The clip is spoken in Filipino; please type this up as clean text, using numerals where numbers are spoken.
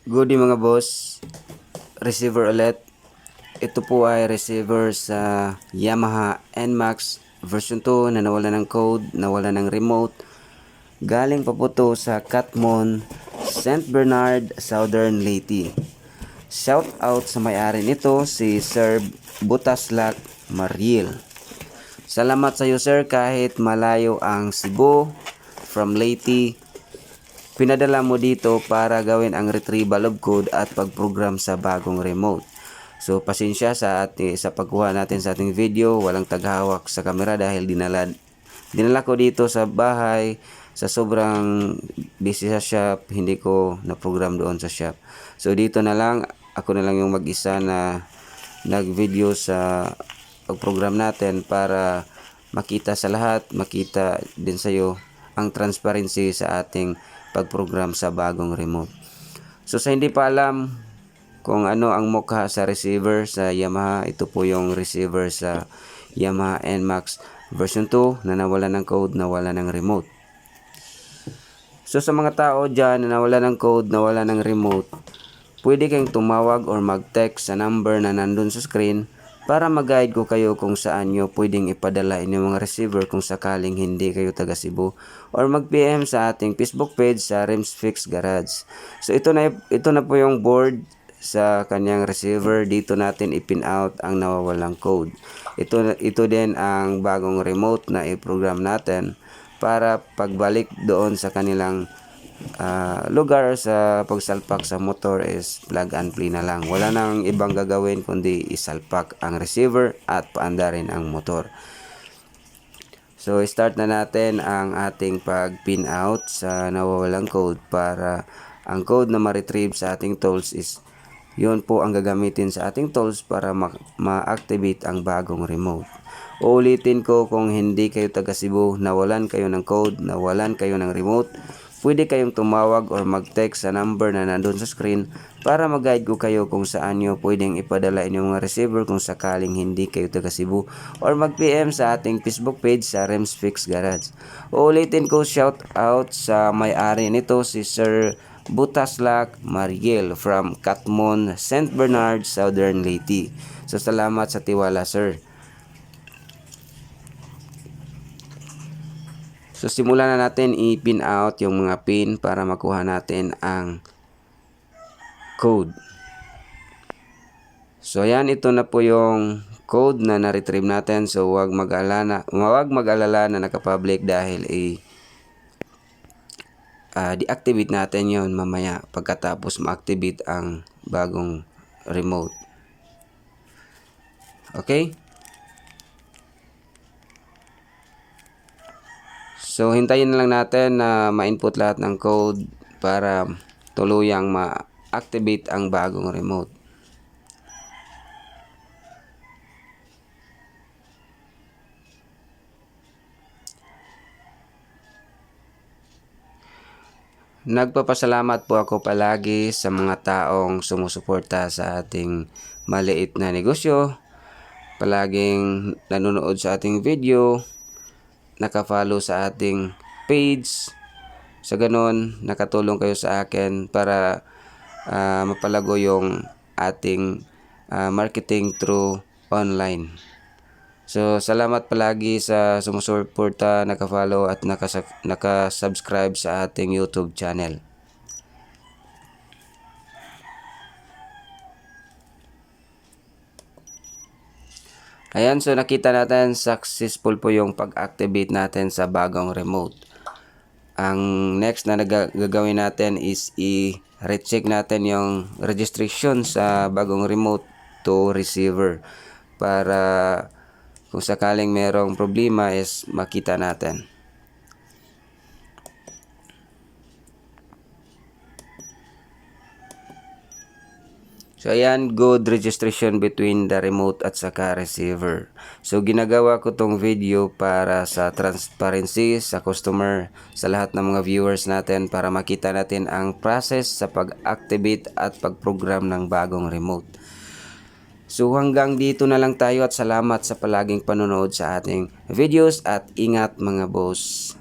Good day mga boss, receiver ulit. Ito po ay receiver sa Yamaha NMAX version 2 na nawala ng code, nawala ng remote. Galing pa po to sa Catmon, St. Bernard, Southern Leyte. Shout out sa may-ari nito si Sir Butaslak Mariel. Salamat sa iyo sir, kahit malayo ang Cebu from Leyte, pinadala mo dito para gawin ang retrieval of code at pag-program sa bagong remote. So pasensya sa pagkuha natin sa ating video, walang taghawak sa camera dahil dinala ko dito sa bahay. Sa sobrang busy sa shop, hindi ko na-program doon sa shop. So dito na lang, ako na lang yung mag-isa na nag-video sa pag-program natin para makita sa lahat, makita din sa iyo ang transparency sa ating pag-program sa bagong remote. So sa hindi pa alam kung ano ang mukha sa receiver sa Yamaha, ito po yung receiver sa Yamaha NMAX version 2 na nawala ng code, nawala ng remote. So sa mga tao dyan na nawala ng code, nawala ng remote, pwede kayong tumawag or mag-text sa number na nandun sa screen para mag-guide ko kayo kung saan nyo pwedeng ipadala inyong mga receiver kung sakaling hindi kayo taga Cebu, or mag-PM sa ating Facebook page sa Rims Fix Garage. So ito na po yung board sa kanyang receiver. Dito natin ipin out ang nawawalang code. Ito din ang bagong remote na i-program natin para pagbalik doon sa kanilang lugar sa pagsalpak sa motor is plug and play na lang. Wala nang ibang gagawin kundi isalpak ang receiver at paandarin ang motor. So start na natin ang ating pag-pin out sa nawawalang code para ang code na ma-retrieve sa ating tools is yun po ang gagamitin sa ating tools para ma-activate ang bagong remote. Uulitin ko, kung hindi kayo taga Cebu, nawalan kayo ng code, nawalan kayo ng remote, pwede kayong tumawag or mag-text sa number na nandun sa screen para mag-guide ko kayo kung saan nyo pwedeng ipadala inyong mga receiver kung sakaling hindi kayo taga Cebu, or mag-PM sa ating Facebook page sa Rims Fix Garage. Uulitin ko, shout out sa may-ari nito si Sir Butaslak Mariel from Catmon, St. Bernard, Southern Leyte. So salamat sa tiwala sir. So simulan na natin i-pin out yung mga pin para makuha natin ang code. So ayan, ito na po yung code na na-retrieve natin. So huwag mag-alala na naka-public dahil deactivate natin yon mamaya pagkatapos ma-activate ang bagong remote. Okay? So hintayin na lang natin na ma-input lahat ng code para tuluyang ma-activate ang bagong remote. Nagpapasalamat po ako palagi sa mga taong sumusuporta sa ating maliit na negosyo, palaging nanonood sa ating video, naka-follow sa ating page. Sa ganon, nakatulong kayo sa akin para mapalago yung ating marketing through online. So, salamat palagi sa sumusuporta, naka-follow at naka-subscribe sa ating YouTube channel. Ayan, so nakita natin successful po yung pag-activate natin sa bagong remote. Ang next na gagawin natin is i-recheck natin yung registration sa bagong remote to receiver para kung sakaling merong problema is makita natin. So ayan, good registration between the remote at saka receiver. So ginagawa ko tong video para sa transparency sa customer, sa lahat ng mga viewers natin, para makita natin ang process sa pag-activate at pag-program ng bagong remote. So hanggang dito na lang tayo at salamat sa palaging panonood sa ating videos at ingat mga boss.